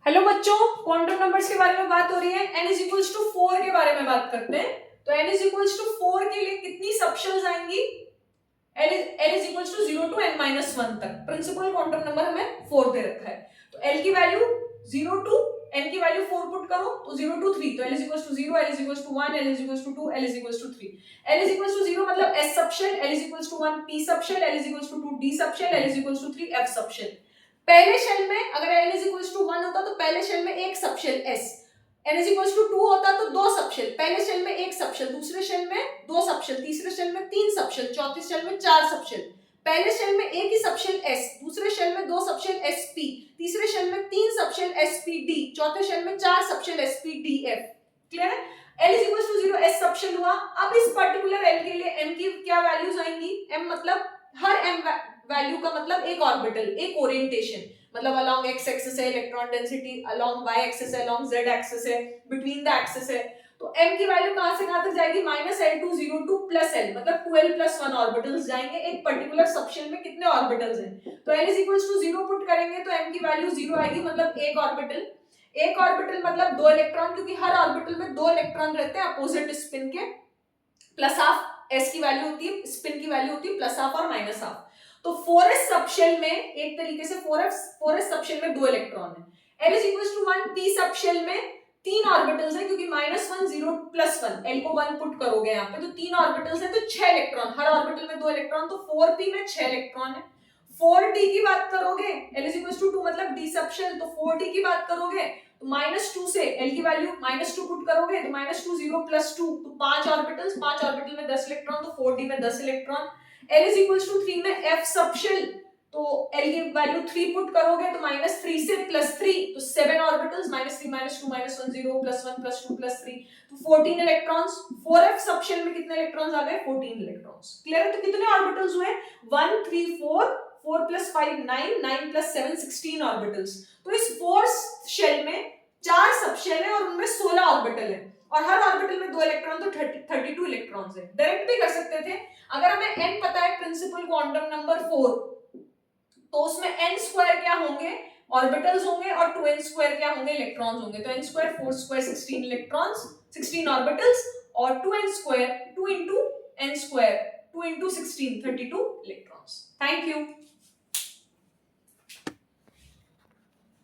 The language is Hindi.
हेलो बच्चों, क्वांटम नंबर्स के बारे में बात हो रही है। n इज इक्वल्स टू 4 के बारे में बात करते हैं। तो n इज इक्वल्स टू 4 के लिए कितनी सबशेल्स आएंगी? n is equals to 0 to n minus 1 तक। प्रिंसिपल क्वांटम नंबर हमें 4 दे रखा है, तो l की वैल्यू 0 टू n की वैल्यू 4 पुट करो तो 0 टू 3, तो l is equals to 0, l is equals to 1, l is equals to 2, l is equals to 3। l is equals to 0 मतलब s subshell, l is equals to 1 p subshell, l is equals to 2 d subshell, l is equals to 3 f subshell. पहले शेल में अगर n इज इक्वल्स टू 1 होता तो पहले शेल में एक subshell s, n is equals to 2 होता तो दो सबशेल, पहले शेल में एक सबशेल, दूसरे शेल में दो सबशेल, तीसरे शेल में तीन सबशेल, चौथे शेल में चार सबशेल। पहले शेल में एक ही सबशेल s, दूसरे शेल में दो सबशेल sp, तीसरे शेल में तीन सबशेल spd, चौथे शेल में चार सबशेल spdf। क्लियर है? l is equals to 0 s subshell हुआ। अब इस पर्टिकुलर l के लिए m की क्या वैल्यूज आएंगी? m मतलब हर m वैल्यू का मतलब एक ऑर्बिटल, एक ओरिएंटेशन, मतलब अलोंग x एक्सिस है electron density, along y axis है, अलोंग z एक्सिस है, बिटवीन द एक्सिस है। तो m की वैल्यू कहां से कहां तक जाएगी? -l टू 0 टू +l, मतलब 2l + 1 ऑर्बिटल्स जाएंगे। एक पर्टिकुलर सबशेल में कितने ऑर्बिटल्स हैं? तो l is equals to 0 put करेंगे तो m की वैल्यू 0 आएगी, मतलब एक ऑर्बिटल। एक ऑर्बिटल मतलब दो इलेक्ट्रॉन, क्योंकि हर ऑर्बिटल में दो इलेक्ट्रॉन रहते हैं अपोजिट स्पिन के। प्लस हाफ s की वैल्यू होती है, स्पिन की वैल्यू होती है प्लस हाफ और माइनस हाफ। तो 4s सबशेल में एक तरीके से 4s सबशेल में दो इलेक्ट्रॉन है। l is equals to 1 p subshell में तीन ऑर्बिटल्स हैं, क्योंकि -1 0 + 1, l को 1 पुट करोगे यहाँ पे तो तीन ऑर्बिटल्स हैं, तो 6 इलेक्ट्रॉन, हर ऑर्बिटल में दो इलेक्ट्रॉन, तो 4p में 6 इलेक्ट्रॉन है। 4d की बात करोगे, l इज इक्वल्स टू 2 मतलब d सबशेल, तो 4d की बात करोगे तो -2 से l की वैल्यू -2 पुट करोगे तो -2 0 + 2, तो 5 ऑर्बिटल्स, 5 ऑर्बिटल में 10 इलेक्ट्रॉन, तो 4d में 10 electron. l is equals to 3 में f सबशेल, तो l की वैल्यू 3 पुट करोगे तो -3 से +3, तो 7 ऑर्बिटल्स, -3 -2 -1 0 +1 +2 +3, तो 14 इलेक्ट्रॉन्स। 4f सबशेल में कितने इलेक्ट्रॉन्स आ गए? 14 इलेक्ट्रॉन्स। क्लियर है? तो कितने ऑर्बिटल्स हुए? 1 3 4, 4 + 5 9, 9 + 7 16 ऑर्बिटल्स। तो इस 4 शेल में 4 सबशेल है और उनमें 16 ऑर्बिटल है, और हर ऑर्बिटल में 2 इलेक्ट्रॉन, तो 32 इलेक्ट्रॉन्स है। डायरेक्ट भी कर सकते थे। अगर हमें n पता है, प्रिंसिपल क्वांटम नंबर 4, तो उसमें n स्क्वायर क्या होंगे? ऑर्बिटल्स होंगे, और 2n स्क्वायर क्या होंगे? इलेक्ट्रॉन्स होंगे। तो n square 4 square 16 electrons, 16 orbitals, और 2n square 2 * n square 2 * 16 32 electrons. Thank you.